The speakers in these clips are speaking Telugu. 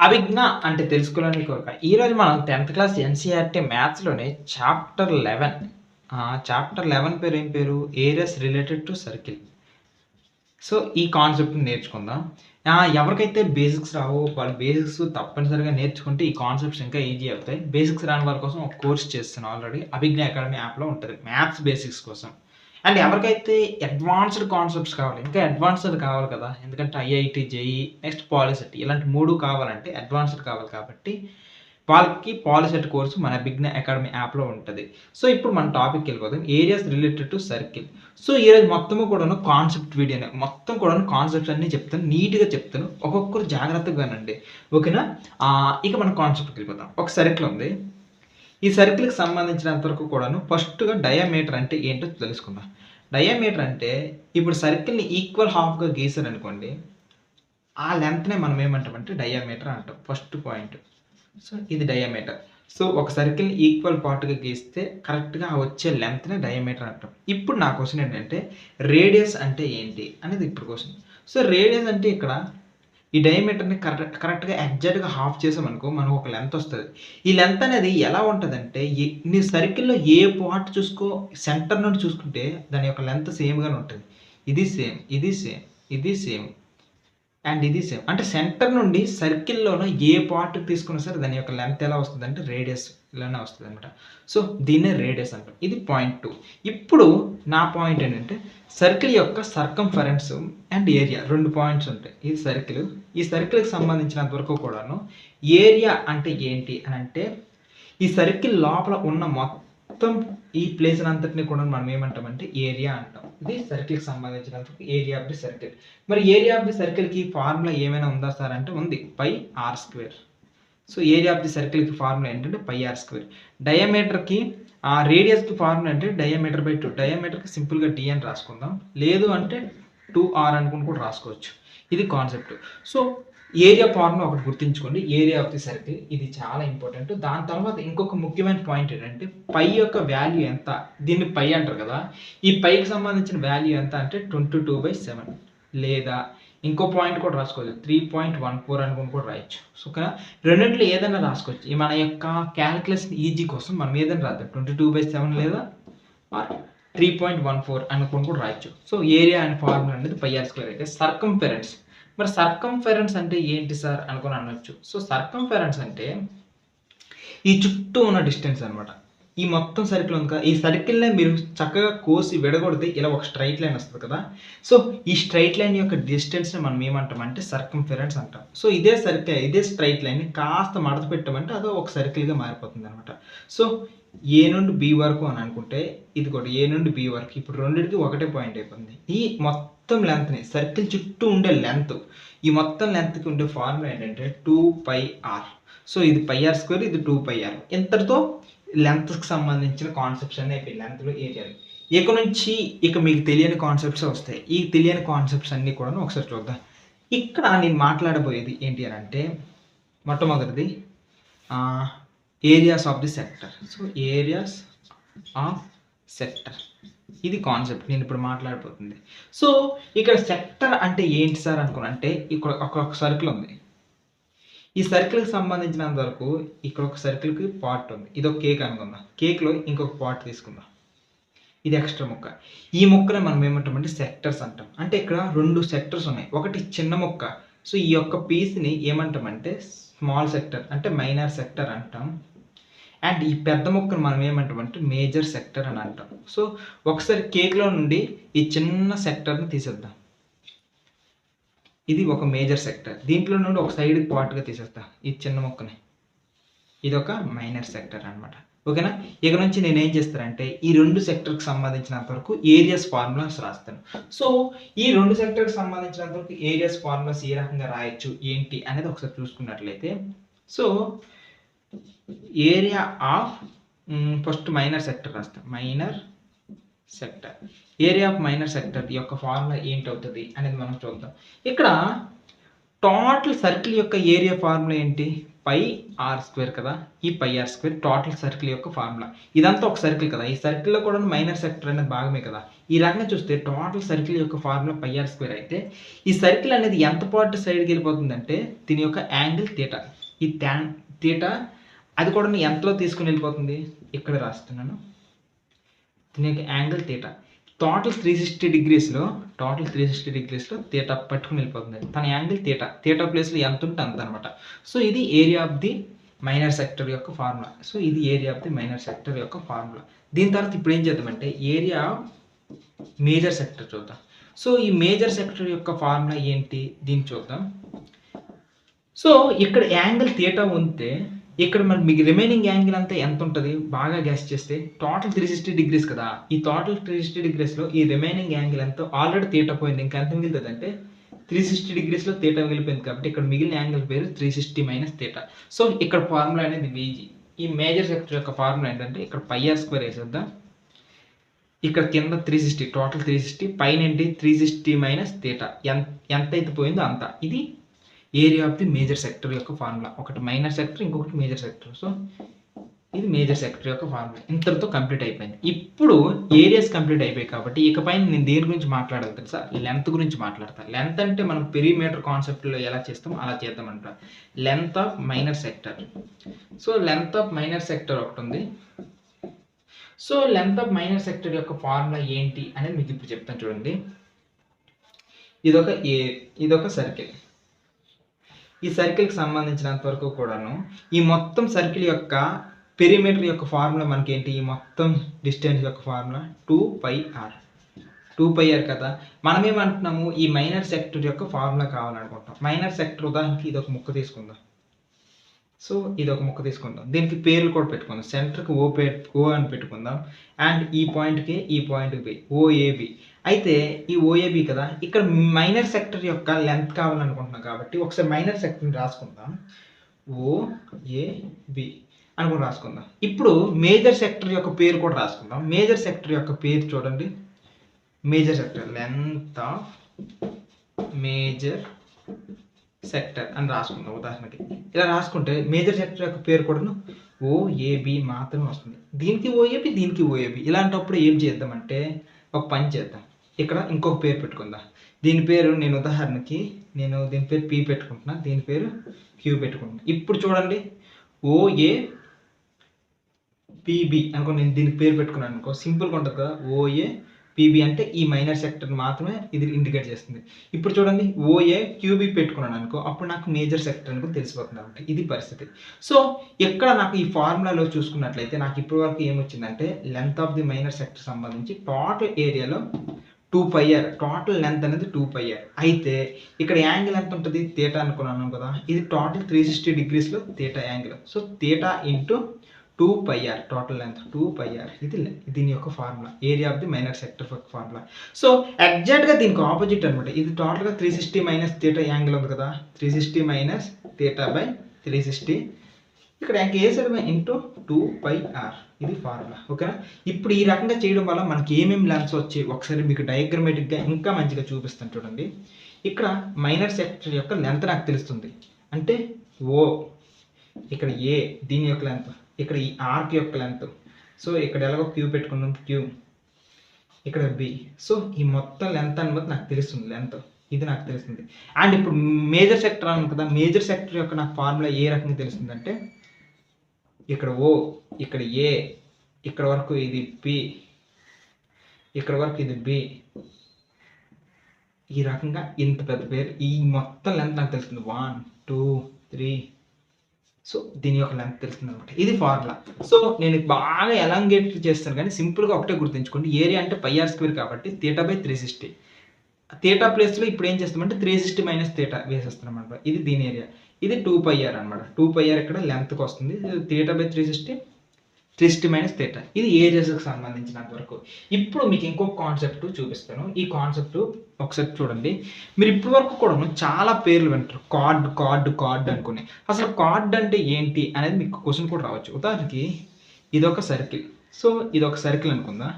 అభిజ్ఞ అంటే తెలుసుకోవాలని కోరిక. ఈరోజు మనం 10థ్ క్లాస్ ఎన్‌సీఈఆర్‌టీ మ్యాథ్స్‌లోని చాప్టర్ 11 చాప్టర్ 11 పేరు ఏం పేరు? Areas related to circle. So, ఈ కాన్సెప్ట్‌ని నేర్చుకుందాం. ఎవరికైతే బేసిక్స్ రావో వాళ్ళు బేసిక్స్ తప్పనిసరిగా నేర్చుకుంటే ఈ కాన్సెప్ట్స్ ఇంకా ఈజీ అవుతాయి. బేసిక్స్ రాని వారి కోసం ఒక కోర్స్ చేస్తున్నాను ఆల్రెడీ. అభిజ్ఞ అకాడమీ యాప్‌లో ఉంటది. మ్యాథ్స్ బేసిక్స్ కోసం. అండ్ ఎవరికైతే అడ్వాన్స్‌డ్ కాన్సెప్ట్స్ కావాలి, ఇంకా అడ్వాన్స్‌డ్ కావాలి కదా! ఎందుకంటే ఐఐటీ, జేఈఈ నెక్స్ట్ పాలిసెట్ ఇలాంటి 3 కావాలంటే అడ్వాన్స్‌డ్ కావాలి కాబట్టి వాళ్ళకి పాలిసెట్ కోర్స్ మన అభిజ్ఞ అకాడమీ యాప్‌లో ఉంటది. సో, ఇప్పుడు మన టాపిక్‌కెళ్ళిపోదాం. Areas related to circle. So, ఈరోజు మొత్తము కూడాను కాన్సెప్ట్ వీడియోనే. మొత్తం కూడాను కాన్సెప్ట్స్ అన్నీ చెప్తాను. నీట్‌గా చెప్తాను. ఒక్కొక్కరు జాగ్రత్తగా వినండి. ఓకేనా? ఇక మనం కాన్సెప్ట్‌కెళ్ళిపోదాం. ఒక సర్కిల్ ఉంది. ఈ సర్కిల్‌కి సంబంధించినంత వరకు కూడాను ఫస్ట్‌గా డయామీటర్ అంటే ఏంటో తెలుసుకుందాం. డయామీటర్ అంటే ఇప్పుడు సర్కిల్‌ని ఈక్వల్ హాఫ్‌గా గీసారనుకోండి. ఆ లెంగ్త్‌నే మనం ఏమంటామంటే డయామీటర్ అంటాం. First point. సో, ఇది డయామీటర్. సో, ఒక సర్కిల్‌ని ఈక్వల్ పార్ట్‌గా గీస్తే కరెక్ట్‌గా వచ్చే లెంగ్త్‌నే డయామీటర్ అంటాం. ఇప్పుడు నా క్వెషన్ ఏంటంటే రేడియస్ అంటే ఏంటి? అనేది ఇప్పుడు క్వెషన్. సో, రేడియస్ అంటే ఇక్కడ ఈ డయామీటర్‌ని కరెక్ట్‌గా ఎగ్జాక్ట్‌గా హాఫ్ చేసామనుకో మనకు ఒక లెంగ్త్ వస్తది. ఈ లెంగ్త్ అనేది ఎలా ఉంటదంటే నీ సర్కిల్‌లో ఏ పార్ట్ చూసుకో సెంటర్ నుండి చూసుకుంటే దాని యొక్క లెంగ్త్ సేమ్‌గానే ఉంటది. ఇది సేమ్, ఇది సేమ్, ఇది సేమ్. అండ్ ఇది సేమ్. అంటే సెంటర్ నుండి సర్కిల్‌లోన ఏ పార్ట్ తీసుకున్నా సరే దాని యొక్క లెంగ్త్ ఎలా వస్తదంటే రేడియస్ ఇలానే వస్తదనమాట. సో, దీన్నే రేడియస్ అంటాం. ఇది పాయింట్ 2. ఇప్పుడు నా పాయింట్ ఏంటంటే సర్కిల్ యొక్క సర్కంఫరెన్స్ అండ్ ఏరియా 2 పాయింట్స్ ఉంటాయి. ఇది సర్కిల్. ఈ సర్కిల్‌కి సంబంధించినంత వరకు కూడాను ఏరియా అంటే ఏంటి అనంటే ఈ సర్కిల్ లోపల ఉన్న మొత్తం ఈ ప్లేస్‌నంతటిని కూడా మనం ఏమంటామంటే ఏరియా అంటాం. ఇది సర్కిల్‌కి సంబంధించినంత ఏరియా ఆఫ్ ది సర్కిల్. మరి ఏరియా ఆఫ్ ది సర్కిల్‌కి ఫార్ములా ఏమైనా ఉందా సార్ అంటే ఉంది. Pi r square. So, area of the సర్కిల్‌కి ఫార్ములా ఏంటంటే పై ఆర్ స్క్వేర్. డయామీటర్‌కి రేడియస్‌కి ఫార్ములా అంటే డయామీటర్ బై 2. డయామీటర్‌కి సింపుల్‌గా డి అని రాసుకుందాం. లేదు అంటే 2ఆర్ అనుకుని కూడా రాసుకోవచ్చు. ఇది కాన్సెప్ట్. సో, ఏరియా ఫార్ములా ఒకటి గుర్తుంచుకోండి. ఏరియా ఆఫ్ ది సర్కిల్ ఇది చాలా ఇంపార్టెంట్. దాని తర్వాత ఇంకొక ముఖ్యమైన పాయింట్ ఏంటంటే పై యొక్క వాల్యూ ఎంత? దీన్ని పై అంటారు కదా! ఈ పైకి సంబంధించిన వాల్యూ ఎంత అంటే 22/7 లేదా ఇంకో పాయింట్ కూడా రాసుకోవచ్చు. 3.14 అనుకుని కూడా రాయొచ్చు. సో, ఓకేనా? రెండిట్లో ఏదైనా రాసుకోవచ్చు. ఈ మన యొక్క కాలిక్యులేషన్ ఈజీ కోసం మనం ఏదైనా రాద్దాం. 22/7 లేదా ఆర్ 3.14 అనుకుని కూడా రాయొచ్చు. సో, ఏరియా అనే ఫార్ములా అనేది పై ఆర్ స్క్వేర్ అయితే సర్కంఫరెన్స్. మరి సర్కంఫరెన్స్ అంటే ఏంటి సార్ అనుకుని అనొచ్చు. సో, సర్కంఫరెన్స్ అంటే ఈ చుట్టూ ఉన్న డిస్టెన్స్ అనమాట. ఈ మొత్తం సర్కిల్ ఉంది కదా! ఈ సర్కిల్‌నే మీరు చక్కగా కోసి విడగొడితే ఇలా ఒక స్ట్రెయిట్ లైన్ వస్తది కదా! సో, ఈ స్ట్రెయిట్ లైన్ యొక్క డిస్టెన్స్‌ని మనం ఏమంటామంటే సర్కంఫరెన్స్ అంటాం. సో, ఇదే స్ట్రెయిట్ లైన్‌ని కాస్త మడత పెట్టామంటే అది ఒక సర్కిల్‌గా మారిపోతుందనమాట. సో, ఏ నుండి బి వరకు అని అనుకుంటే ఇదిగోండి ఏ నుండి బి వరకు ఇప్పుడు రెండిటికి ఒకటే పాయింట్ అయిపోయింది. ఈ మొత్తం లెంగ్త్‌ని సర్కిల్ చుట్టూ ఉండే లెంగ్త్ ఈ మొత్తం లెంగ్త్‌కి ఉండే ఫార్ములా ఏంటంటే 2πr. సో, ఇది పై ఆర్ స్క్వేర్ ఇది 2πr. ఇంతటితో లెంగ్త్‌కి సంబంధించిన కాన్సెప్ట్స్ అన్నీ అయిపోయాయి. లెంగ్త్‌లు, ఏరియాలు. ఇక నుంచి ఇక మీకు తెలియని కాన్సెప్ట్సే వస్తాయి. ఈ తెలియని కాన్సెప్ట్స్ అన్నీ కూడాను ఒకసారి చూద్దాం. ఇక్కడ నేను మాట్లాడబోయేది ఏంటి అనంటే మొట్టమొదటిది ఆహ్, areas of the sector. So, areas of sector. ఇది కాన్సెప్ట్ నేను ఇప్పుడు మాట్లాడబోతుంది. సో, ఇక్కడ సెక్టర్ అంటే ఏంటి సార్ అనుకున్నానంటే ఇక్కడ ఒక సర్కిల్ ఉంది. ఈ సర్కిల్‌కి సంబంధించినంత వరకు ఇక్కడ ఒక సర్కిల్‌కి పార్ట్ ఉంది. ఇదొక కేక్ అనుకుందాం. కేక్‌లో ఇంకొక పార్ట్ తీసుకుందాం. ఇది ఎక్స్‌ట్రా ముక్క. ఈ ముక్కని మనం ఏమంటామంటే సెక్టర్స్ అంటాం. అంటే ఇక్కడ 2 సెక్టర్స్ ఉన్నాయి. ఒకటి చిన్న ముక్క. సో, ఈ యొక్క పీస్‌ని ఏమంటామంటే స్మాల్ సెక్టర్ అంటే మైనర్ సెక్టర్ అంటాం. అండ్ ఈ పెద్ద ముక్కను మనం ఏమంటామంటే మేజర్ సెక్టర్ అని అంటాం. సో, ఒకసారి కేక్‌లో నుండి ఈ చిన్న సెక్టర్‌ని తీసేద్దాం. ఇది ఒక మేజర్ సెక్టర్. దీంట్లో నుండి ఒక సైడ్‌కి పార్ట్‌గా తీసేస్తా. ఈ చిన్న ముక్కని. ఇదొక మైనర్ సెక్టర్ అన్నమాట. ఓకేనా? ఇక నుంచి నేనేం చేస్తానంటే ఈ 2 సెక్టర్‌కి సంబంధించినంత వరకు ఏరియాస్ ఫార్ములాస్ రాస్తాను. సో, ఈ 2 సెక్టర్‌కి సంబంధించినంత వరకు ఏరియాస్ ఫార్ములాస్ ఏ రకంగా రాయొచ్చు, ఏంటి అనేది ఒకసారి చూసుకున్నట్లయితే so, area of first minor sector రాస్తా. Minor sector. Area of minor sector యొక్క ఫార్ములా ఏంటవుతది అనేది మనం చూద్దాం. ఇక్కడ టోటల్ సర్కిల్ యొక్క ఏరియా ఫార్ములా ఏంటి? పై ఆర్ స్క్వేర్ కదా! ఈ pi r square total circle యొక్క ఫార్ములా. ఇదంతా ఒక సర్కిల్ కదా! ఈ సర్కిల్‌లో కూడా మైనర్ సెక్టర్ అనేది భాగమే కదా! ఈ రకంగా చూస్తే టోటల్ సర్కిల్ యొక్క ఫార్ములా పై ఆర్ స్క్వేర్ అయితే, ఈ సర్కిల్ అనేది ఎంత పార్ట్ సైడ్‌కి వెళ్ళిపోతుందంటే, దీని యొక్క యాంగిల్ థీటా. ఈ థీటా అది కూడా ఎంతలో తీసుకొని వెళ్ళిపోతుంది? ఇక్కడ రాస్తున్నాను. దీని యొక్క యాంగిల్ థీటా. టోటల్ 360 డిగ్రీస్‌లో థీటా పట్టుకొని వెళ్ళిపోతుంది. తన యాంగిల్ థీటా. థీటా ప్లేస్‌లో ఎంత ఉంటే అంత అనమాట. సో ఇది area of the minor sector యొక్క ఫార్ములా. సో ఇది area of the minor sector యొక్క ఫార్ములా. దీని తర్వాత ఇప్పుడు ఏం చేద్దామంటే ఏరియా మేజర్ సెక్టర్ చూద్దాం. సో ఈ మేజర్ సెక్టర్ యొక్క ఫార్ములా ఏంటి? దీన్ని చూద్దాం. సో ఇక్కడ యాంగిల్ థీటా ఉంటే ఇక్కడ మరి మీకు రిమైనింగ్ యాంగిల్ అంతా ఎంత ఉంటుంది? బాగా గెస్ చేస్తే టోటల్ 360 డిగ్రీస్ కదా! ఈ టోటల్ 360 డిగ్రీస్‌లో ఈ రిమైనింగ్ యాంగిల్ ఎంతో ఆల్రెడీ థీటా పోయింది. ఇంకా ఎంత మిగులుతుందంటే 360 డిగ్రీస్‌లో థీటా మిగిలిపోయింది కాబట్టి ఇక్కడ మిగిలిన యాంగిల్ పేరు 360 మైనస్ థీటా. సో ఇక్కడ ఫార్ములా అనేది ఈజీ. ఈ మేజర్ సెక్టర్ యొక్క ఫార్ములా ఏంటంటే ఇక్కడ పై ఆర్ స్క్వేర్ వేసేద్దాం. ఇక్కడ కింద 360 టోటల్ 360 పైన ఏంటి 360 మైనస్ థీటా ఎంత అయితే పోయిందో అంత. ఇది area of the major sector యొక్క ఫార్ములా. ఒకటి మైనర్ సెక్టర్, ఇంకొకటి మేజర్ సెక్టర్. సో ఇది మేజర్ సెక్టర్ యొక్క ఫార్ములా. ఇంతటితో కంప్లీట్ అయిపోయింది. ఇప్పుడు ఏరియాస్ కంప్లీట్ అయిపోయాయి కాబట్టి ఇకపైన నేను దేని గురించి మాట్లాడాలి తెలుసా? లెంత్ గురించి మాట్లాడతాను. లెంత్ అంటే మనం పెరిమీటర్ కాన్సెప్ట్లో ఎలా చేస్తామో అలా చేద్దామంట. Length of minor sector. So length of minor sector ఒకటి ఉంది. So length of minor sector యొక్క ఫార్ములా ఏంటి అనేది మీకు ఇప్పుడు చెప్తాను చూడండి. ఇదొక సర్కిల్. ఈ సర్కిల్కి సంబంధించినంత వరకు కూడాను ఈ మొత్తం సర్కిల్ యొక్క పెరిమీటర్ యొక్క ఫార్ములా మనకి ఏంటి? ఈ మొత్తం డిస్టెన్స్ యొక్క ఫార్ములా 2πr. 2πr కదా! మనం ఏమంటున్నాము? ఈ మైనర్ సెక్టర్ యొక్క ఫార్ములా కావాలనుకుంటాం. మైనర్ సెక్టర్ ఉదాహరణకి ఇదొక ముక్క తీసుకుందాం. సో ఇదొక ముక్క తీసుకుందాం. దీనికి పేర్లు కూడా పెట్టుకుందాం. సెంటర్కి ఓ అని పెట్టుకుందాం. అండ్ ఈ పాయింట్కి ఈ పాయింట్కి బి ఓఏబి. అయితే ఈ ఓఏబి కదా! ఇక్కడ మైనర్ సెక్టర్ యొక్క లెంత్ కావాలనుకుంటున్నాం కాబట్టి ఒకసారి మైనర్ సెక్టర్ని రాసుకుందాం. ఓఏబి అనుకుని రాసుకుందాం. ఇప్పుడు మేజర్ సెక్టర్ యొక్క పేరు కూడా రాసుకుందాం. మేజర్ సెక్టర్ యొక్క పేరు చూడండి. Major sector length of major sector అని రాసుకుందాం ఉదాహరణకి. ఇలా రాసుకుంటే మేజర్ సెక్టర్ యొక్క పేరు కూడాను ఓఏబి మాత్రమే వస్తుంది. దీనికి ఓఏబి, దీనికి ఓఏబి. ఇలాంటప్పుడు ఏం చేద్దామంటే ఒక పని చేద్దాం. ఇక్కడ ఇంకొక పేరు పెట్టుకుందాం. దీని పేరు నేను ఉదాహరణకి దీని పేరు పి పెట్టుకుంటున్నా, దీని పేరు క్యూ పెట్టుకుంటున్నా. ఇప్పుడు చూడండి ఓఏపిబి అనుకో. నేను దీనికి పేరు పెట్టుకున్నాను అనుకో, సింపుల్గా ఉంటుంది కదా. ఓఏపిబి అంటే ఈ మైనర్ సెక్టర్ మాత్రమే ఇది ఇండికేట్ చేస్తుంది. ఇప్పుడు చూడండి ఓఏక్యూబి పెట్టుకున్నాను అనుకో, అప్పుడు నాకు మేజర్ సెక్టర్ అనుకో తెలిసిపోతుంది అనమాట. ఇది పరిస్థితి. సో ఇక్కడ నాకు ఈ ఫార్ములాలో చూసుకున్నట్లయితే నాకు ఇప్పటి వరకు ఏమొచ్చిందంటే length of the minor sector సంబంధించి టోటల్ ఏరియాలో 2πr, టోటల్ లెంత్ అనేది 2πr. అయితే ఇక్కడ యాంగిల్ ఎంత ఉంటుంది? థీటా అనుకున్నాను కదా. ఇది టోటల్ 360 డిగ్రీస్లో theta angle. So theta into 2πr total length 2πr. ఇది దీని యొక్క formula, area of the minor sector యొక్క ఫార్ములా. సో ఎగ్జాక్ట్గా దీనికి ఆపోజిట్ అనమాట. ఇది టోటల్గా 360 మైనస్ థీటా యాంగిల్ ఉంది కదా. 360 మైనస్ థీటా బై 360. ఇక్కడ వేసేయడమే ఇంటూ 2πr. ఇది ఫార్ములా. ఓకేనా? ఇప్పుడు ఈ రకంగా చేయడం వల్ల మనకి ఏమేమి లెంత్స్ వచ్చాయి ఒకసారి మీకు డయాగ్రమేటిక్గా ఇంకా మంచిగా చూపిస్తాను చూడండి. ఇక్కడ మైనర్ సెక్టర్ యొక్క లెంత్ నాకు తెలుస్తుంది. అంటే ఓ, ఇక్కడ ఏ దీని యొక్క లెంత్, ఇక్కడ ఈ ఆర్క్ యొక్క లెంత్. సో ఇక్కడ ఎలాగో క్యూ పెట్టుకున్నాం, క్యూ, ఇక్కడ బి. సో ఈ మొత్తం లెంత్ అనేది నాకు తెలుస్తుంది. లెంత్ ఇది నాకు తెలుస్తుంది. అండ్ ఇప్పుడు మేజర్ సెక్టర్ అన్నాను కదా. మేజర్ సెక్టర్ యొక్క నాకు ఫార్ములా ఏ రకంగా తెలుస్తుందంటే ఇక్కడ ఓ, ఇక్కడ ఏ, ఇక్కడ వరకు ఇది పి, ఇక్కడ వరకు ఇది బి. ఈ రకంగా ఇంత పెద్ద పేరు ఈ మొత్తం లెంత్ నాకు తెలుస్తుంది. 1 2 3. సో దీని యొక్క లెంత్ తెలుస్తుంది అనమాట. ఇది ఫార్ములా. సో నేను బాగా ఎలాంగేట్ చేస్తాను కానీ సింపుల్గా ఒకటే గుర్తుంచుకోండి. ఏరియా అంటే πr స్క్వేర్ కాబట్టి థీటా బై 360. థీటా ప్లేస్లో ఇప్పుడు ఏం చేస్తామంటే 360 మైనస్ థీటా వేసేస్తాం అనమాట. ఇది దీని ఏరియా. ఇది 2πr అనమాట. 2πr ఇక్కడ లెంత్కి వస్తుంది. Theta by 360 minus theta. ఇది ఏరియాస్కి సంబంధించినంత వరకు. ఇప్పుడు మీకు ఇంకొక కాన్సెప్ట్ చూపిస్తాను. ఈ కాన్సెప్ట్ ఒకసారి చూడండి. మీరు ఇప్పటి వరకు కూడా చాలా పేర్లు వింటారు. కార్డ్ అనుకుని. అసలు కార్డ్ అంటే ఏంటి అనేది మీకు క్వశ్చన్ కూడా రావచ్చు. ఉదాహరణకి ఇదొక సర్కిల్. సో ఇదొక సర్కిల్ అనుకుందా.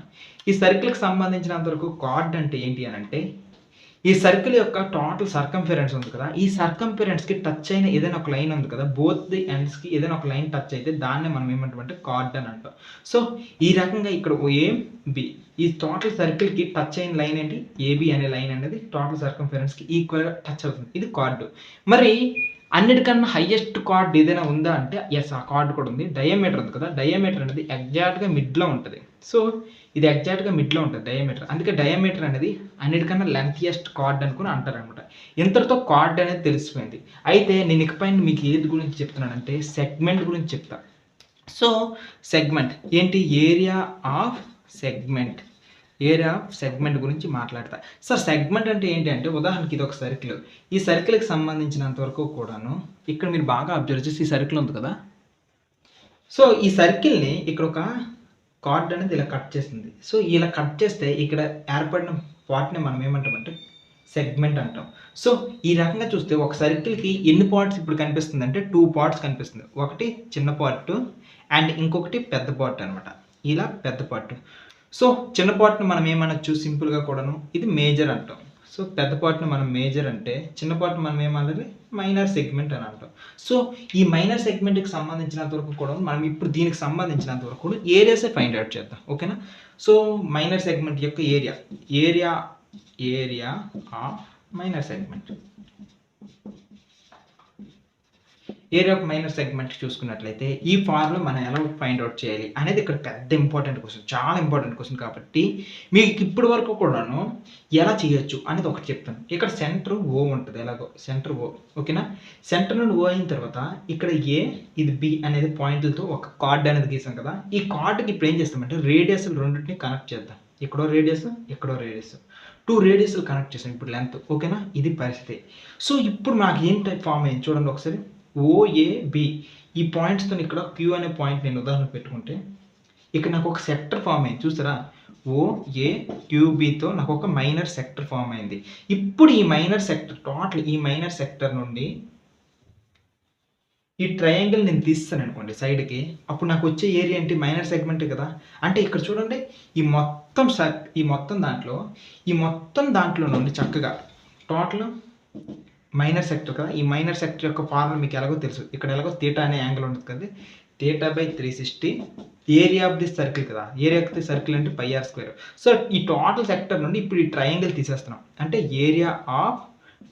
ఈ సర్కిల్కి సంబంధించినంత వరకు కార్డ్ అంటే ఏంటి అని అంటే ఈ సర్కిల్ యొక్క టోటల్ సర్కంఫరెన్స్ ఉంది కదా, ఈ సర్కంఫరెన్స్‌కి టచ్ అయిన ఏదైనా ఒక లైన్ ఉంది కదా, బోత్ ది ఎండ్స్‌కి ఏదైనా ఒక లైన్ టచ్ అయితే దాన్నే మనం ఏమంటామంటే కార్డ్ అని అంటాం. సో, ఈ రకంగా ఇక్కడ ఏ, బి ఈ టోటల్ సర్కిల్‌కి టచ్ అయిన లైన్ ఏంటి? ఏబీ అనే లైన్ అనేది టోటల్ సర్కంఫరెన్స్‌కి ఈక్వల్‌గా టచ్ అవుతుంది. ఇది కార్డ్. మరి అన్నిటికన్నా హైయెస్ట్ కార్డ్ ఏదైనా ఉందా అంటే యెస్, ఆ కార్డ్ కూడా ఉంది. డయామీటర్ ఉంది కదా, డయామీటర్ అనేది ఎగ్జాక్ట్‌గా మిడ్‌లో ఉంటది. సో, ఇది ఎగ్జాక్ట్‌గా మిడ్‌లో ఉంటది డయామీటర్. అందుకే డయామీటర్ అనేది అన్నిటికన్నా లెంతియెస్ట్ కార్డ్ అనుకుని అంటారనమాట. ఇంతటితో కార్డ్ అనేది తెలిసిపోయింది. అయితే నేను ఇకపైన మీకు ఏది గురించి చెప్తున్నానంటే సెగ్మెంట్ గురించి చెప్తా. సో, సెగ్మెంట్ ఏంటి? Area of segment. Area of segment గురించి మాట్లాడతా. సార్ సెగ్మెంట్ అంటే ఏంటి అంటే ఉదాహరణకి ఇది ఒక సర్కిల్. ఈ సర్కిల్‌కి సంబంధించినంత వరకు కూడాను ఇక్కడ మీరు బాగా అబ్జర్వ్ చేసి ఈ సర్కిల్ ఉంది కదా! సో, ఈ సర్కిల్‌ని ఇక్కడ ఒక కార్డ్ అనేది ఇలా కట్ చేసింది. సో, ఇలా కట్ చేస్తే ఇక్కడ ఏర్పడిన పార్ట్‌ని మనం ఏమంటామంటే సెగ్మెంట్ అంటాం. సో, ఈ రకంగా చూస్తే ఒక సర్కిల్‌కి ఎన్ని పార్ట్స్ ఇప్పుడు కనిపిస్తుందంటే 2 పార్ట్స్ కనిపిస్తుంది. ఒకటి చిన్న పార్ట్ అండ్ ఇంకొకటి పెద్ద పార్ట్ అనమాట. ఇలా పెద్ద పార్ట్. సో, చిన్న పార్ట్‌ని మనం ఏమనొచ్చు సింపుల్‌గా కూడాను ఇది మేజర్ అంటాం. సో, పెద్ద పార్ట్‌ని మనం మేజర్ అంటే చిన్న పార్ట్‌ని మనం ఏమనాలి? మైనర్ సెగ్మెంట్ అని అంటాం. సో, ఈ మైనర్ సెగ్మెంట్‌కి సంబంధించినంత వరకు కూడా మనం ఇప్పుడు దీనికి సంబంధించినంత వరకు కూడా ఏరియాసే ఫైండ్ అవుట్ చేద్దాం. ఓకేనా? సో, మైనర్ సెగ్మెంట్ యొక్క area of minor segment. Area of minor segment చూసుకున్నట్లయితే ఈ ఫార్ములా మనం ఎలా ఫైండ్ అవుట్ చేయాలి అనేది ఇక్కడ పెద్ద ఇంపార్టెంట్ క్వశ్చన్. చాలా ఇంపార్టెంట్ క్వశ్చన్ కాబట్టి మీకు ఇప్పటి వరకు కూడాను ఎలా చేయొచ్చు అనేది ఒకటి చెప్తాను. ఇక్కడ సెంటర్ ఓ ఉంటుంది ఎలాగో సెంటర్ ఓ. ఓకేనా? సెంటర్ నుండి ఓ అయిన తర్వాత ఇక్కడ ఏ, ఇది బి అనేది పాయింట్లతో ఒక కార్డ్ అనేది గీసాం కదా, ఈ కార్డ్కి ఇప్పుడు ఏం చేస్తామంటే రేడియస్ రెండింటిని కనెక్ట్ చేద్దాం. ఇక్కడో రేడియస్, ఇక్కడో రేడియస్. 2 రేడియస్లు కనెక్ట్ చేసాం ఇప్పుడు లెంత్. ఓకేనా? ఇది పరిస్థితి. సో, ఇప్పుడు నాకు ఏం టైప్ ఫామ్ అయింది చూడండి ఒకసారి. ఓఏబి ఈ పాయింట్స్తో ఇక్కడ క్యూ అనే పాయింట్ నేను ఉదాహరణ పెట్టుకుంటే ఇక్కడ నాకు ఒక సెక్టర్ ఫామ్ అయింది చూసారా. ఓఏక్యూబితో నాకు ఒక మైనర్ సెక్టర్ ఫామ్ అయింది. ఇప్పుడు ఈ మైనర్ సెక్టర్ టోటల్ ఈ మైనర్ సెక్టర్ నుండి ఈ ట్రయాంగిల్ నేను తీస్తాను అనుకోండి సైడ్కి, అప్పుడు నాకు వచ్చే ఏరియా ఏంటి? మైనర్ సెగ్మెంట్ కదా. అంటే ఇక్కడ చూడండి ఈ మొత్తం దాంట్లో నుండి చక్కగా టోటల్ మైనర్ సెక్టర్ కదా, ఈ మైనర్ సెక్టర్ యొక్క ఫార్ములా మీకు ఎలాగో తెలుసు. ఇక్కడ ఎలాగో థీటా అనే యాంగిల్ ఉంటుంది కదా, theta by 360 area of the circle కదా, ఏరియా ఆఫ్ ది సర్కిల్ అంటే పై ఆర్ స్క్వేర్. సో, ఈ టోటల్ సెక్టర్ నుండి ఇప్పుడు ఈ ట్రయాంగిల్ తీసేస్తున్నాం. అంటే ఏరియా ఆఫ్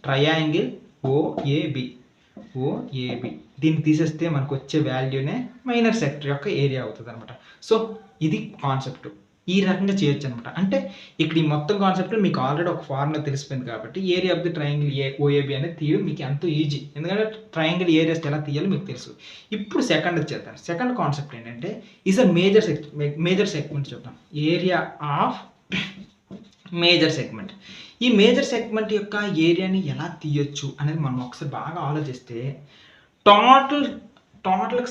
ట్రయాంగిల్ ఓఏబి దీన్ని తీసేస్తే మనకు వచ్చే వాల్యూనే మైనర్ సెక్టర్ యొక్క ఏరియా అవుతుంది అనమాట. సో, ఇది కాన్సెప్ట్. ఈ రకంగా చేయొచ్చు అనమాట. అంటే ఇక్కడ ఈ మొత్తం కాన్సెప్ట్లో మీకు ఆల్రెడీ ఒక ఫార్ములా తెలిసిపోయింది కాబట్టి ఏరియా ఆఫ్ ది ట్రయాంగిల్ ఓఏబి అనేది తీయడం మీకు ఎంతో ఈజీ. ఎందుకంటే ట్రయాంగిల్ ఏరియాస్ ఎలా తీయాలో మీకు తెలుసు. ఇప్పుడు సెకండ్ చేద్దాం. సెకండ్ కాన్సెప్ట్ ఏంటంటే ఈజ్ అ మేజర్ సెగ్మెంట్ చూద్దాం. Area of major segment. ఈ మేజర్ సెగ్మెంట్ యొక్క ఏరియాని ఎలా తీయొచ్చు అనేది మనం ఒకసారి బాగా ఆలోచిస్తే టోటల్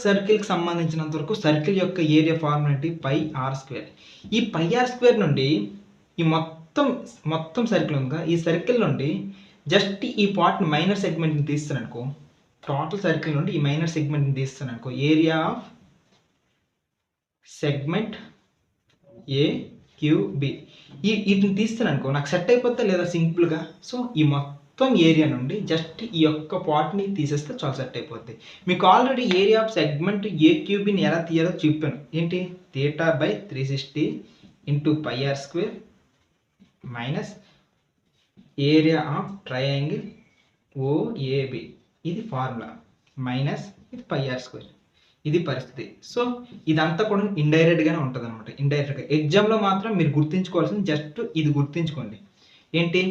సర్కిల్కి సంబంధించినంత వరకు సర్కిల్ యొక్క ఏరియా ఫార్ములా ఏంటి? Pi r square. ఈ పై ఆర్ స్క్వేర్ నుండి ఈ మొత్తం సర్కిల్ ఉందా, ఈ సర్కిల్ నుండి జస్ట్ ఈ పార్ట్ని మైనర్ సెగ్మెంట్ని తీస్తాను అనుకో, టోటల్ సర్కిల్ నుండి ఈ మైనర్ సెగ్మెంట్ని తీస్తాను అనుకో, ఏరియా ఆఫ్ సెగ్మెంట్ ఏక్యూబి వీటిని తీస్తాను అనుకో, నాకు సెట్ అయిపోతా లేదా సింపుల్గా. సో, ఈ మొత్తం ఏరియా నుండి జస్ట్ ఈ యొక్క పార్ట్ని తీసేస్తే చాలా సెట్ అయిపోద్ది. మీకు ఆల్రెడీ ఏరియా ఆఫ్ సెగ్మెంట్ ఏక్యూబిని ఎలా తీయాలో చెప్పాను. ఏంటి? Theta by 360 into pi r square minus area of triangle OAB. ఇది ఫార్ములా మైనస్ ఇది పై ఆర్ స్క్వేర్. ఇది పరిస్థితి. సో, ఇదంతా కూడా ఇండైరెక్ట్గానే ఉంటుంది అనమాట. ఇండైరెక్ట్గా ఎగ్జామ్లో మాత్రం మీరు గుర్తుంచుకోవాల్సింది జస్ట్ ఇది గుర్తుంచుకోండి. ఏంటి?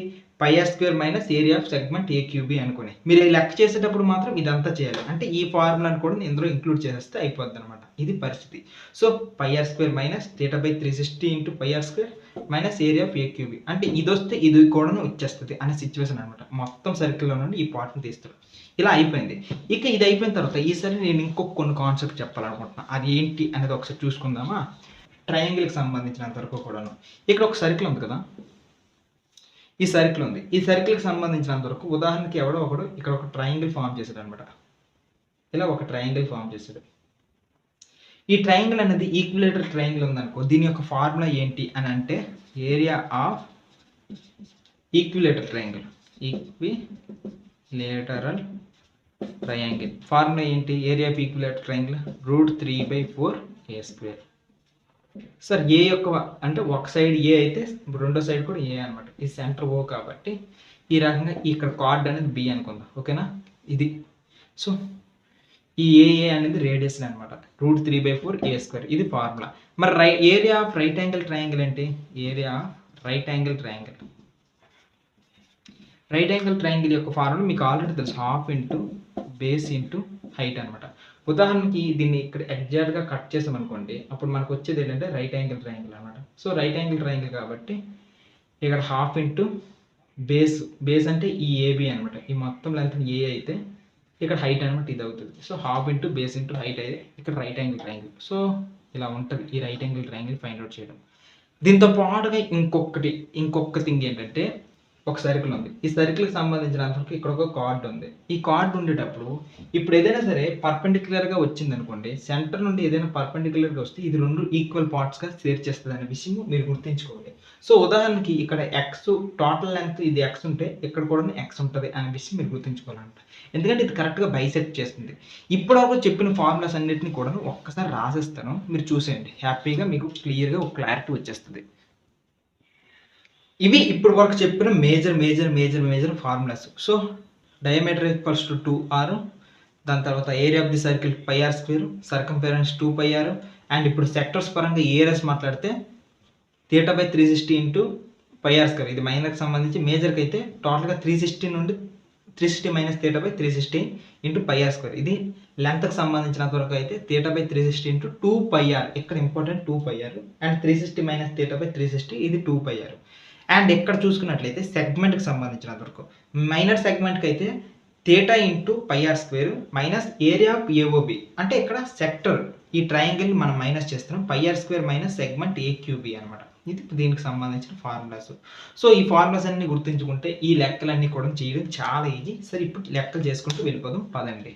Pi r square minus area of segment AQB అనుకోని మీరు లెక్క చేసేటప్పుడు మాత్రం ఇదంతా చేయాలి. అంటే ఈ ఫార్ములాని కూడా ఇందులో ఇంక్లూడ్ చేసేస్తే అయిపోద్ది అనమాట. ఇది పరిస్థితి. So, pi r square minus theta by 360 into pi r square minus area of AQB. అంటే ఇది వస్తే ఇది కూడా వచ్చేస్తుంది అనే సిచ్యువేషన్ అనమాట. మొత్తం సర్కిల్లో నుండి ఈ పార్ట్ని తీస్తారు. ఇలా అయిపోయింది. ఇక ఇది అయిపోయిన తర్వాత ఈసారి నేను ఇంకొక కొన్ని కాన్సెప్ట్ చెప్పాలనుకుంటున్నాను. అది ఏంటి అనేది ఒకసారి చూసుకుందామా. ట్రయాంగిల్కి సంబంధించినంత వరకు కూడాను ఇక్కడ ఒక సర్కిల్ ఉంది కదా, ఈ సర్కిల్ ఉంది. ఈ సర్కిల్కి సంబంధించినంత వరకు ఉదాహరణకి ఎవడో ఒకడు ఇక్కడ ఒక ట్రయాంగిల్ ఫామ్ చేశాడు అనమాట. ఇలా ఒక ట్రయాంగిల్ ఫామ్ చేశాడు. ఈ ట్రయాంగిల్ అనేది ఈక్విలేటరల్ ట్రయాంగిల్ ఉందనుకో, దీని యొక్క ఫార్ములా ఏంటి అని అంటే area of equilateral triangle, equilateral triangle formula ఏంటి? Area of equilateral triangle √3/4 a². Sir A యొక్క అంటే ఒక సైడ్ ఏ అయితే రెండో సైడ్ కూడా ఏ అనమాట. ఈ సెంటర్ ఓ కాబట్టి ఈ రకంగా ఇక్కడ కార్డ్ అనేది బి అనుకుందాం, ఓకేనా? ఇది సో ఈ ఏఏ అనేది రేడియస్ అనమాట, √3/4 a². ఇది ఫార్ములా. మరి area of right angle triangle ఏంటి? Area of right angle triangle, right angle triangle యొక్క ఫార్ములా మీకు ఆల్రెడీ తెలుసు, half into base into height అనమాట. ఉదాహరణకి దీన్ని ఇక్కడ ఎగ్జాక్ట్గా కట్ చేసామనుకోండి, అప్పుడు మనకు వచ్చేది ఏంటంటే రైట్ యాంగిల్ ట్రయాంగిల్ అనమాట. సో రైట్ యాంగిల్ ట్రయాంగిల్ కాబట్టి ఇక్కడ హాఫ్ ఇంటూ బేస్ అంటే ఈ ఏబి అనమాట. ఈ మొత్తం లెంత్ ఏ అయితే ఇక్కడ హైట్ అనమాట ఇది అవుతుంది. So half into base into height అయితే ఇక్కడ రైట్ యాంగిల్ ట్రయాంగిల్. సో ఇలా ఉంటుంది ఈ right angle triangle find out చేయడం. దీంతో పాటుగా ఇంకొక థింగ్ ఏంటంటే, ఒక సర్కిల్ ఉంది. ఈ సర్కిల్కి సంబంధించినంతవరకు ఇక్కడ ఒక కార్డ్ ఉంది. ఈ కార్డ్ ఉండేటప్పుడు ఇప్పుడు ఏదైనా సరే పర్పెండిక్యులర్గా వచ్చింది అనుకోండి, సెంటర్ నుండి ఏదైనా పర్పెండిక్యులర్గా వస్తే ఇది రెండు ఈక్వల్ పార్ట్స్గా షేర్ చేస్తుంది అనే విషయం మీరు గుర్తుంచుకోవాలి. సో ఉదాహరణకి ఇక్కడ ఎక్స్ టోటల్ లెంత్ ఇది ఎక్స్ ఉంటే ఇక్కడ కూడా ఎక్స్ ఉంటుంది అనే విషయం మీరు గుర్తుంచుకోవాలంట. ఎందుకంటే ఇది కరెక్ట్గా బైసెక్ట్ చేస్తుంది. ఇప్పటివరకు చెప్పిన ఫార్ములాస్ అన్నిటిని కూడా ఒక్కసారి రాసేస్తాను, మీరు చూసేయండి. హ్యాపీగా మీకు క్లియర్గా ఒక క్లారిటీ వచ్చేస్తుంది. ఇవి ఇప్పుడు వరకు చెప్పిన major formulas. So diameter equals to 2r, దాని తర్వాత area of the circle πr², circumference 2πr, and ఇప్పుడు సెక్టర్స్ పరంగా ఏరియాస్ మాట్లాడితే θ/360 ఇంటూ πr². ఇది మైనర్కి సంబంధించి, మేజర్కి అయితే టోటల్గా 360 నుండి 360 మైనస్ θ/360 ఇంటూ πr². ఇది లెంత్కి సంబంధించినంత వరకు అయితే θ/360 ఇంటూ 2πr, ఇక్కడ ఇంపార్టెంట్ 2πr, అండ్ 360 మైనస్ θ/360 ఇది 2πr. అండ్ ఇక్కడ చూసుకున్నట్లయితే సెగ్మెంట్కి సంబంధించినంత వరకు మైనర్ సెగ్మెంట్కి అయితే θ into πr² minus area of AOB, అంటే ఇక్కడ సెక్టర్ ఈ ట్రయాంగిల్ మనం మైనస్ చేస్తున్నాం, πr² మైనస్ సెగ్మెంట్ AQB అనమాట. ఇది దీనికి సంబంధించిన ఫార్ములాస్. సో ఈ ఫార్ములాస్ అన్ని గుర్తుంచుకుంటే ఈ లెక్కలన్నీ కూడా చేయడం చాలా ఈజీ. సరే ఇప్పుడు లెక్కలు చేసుకుంటూ వెళ్ళిపోదాం పదండి.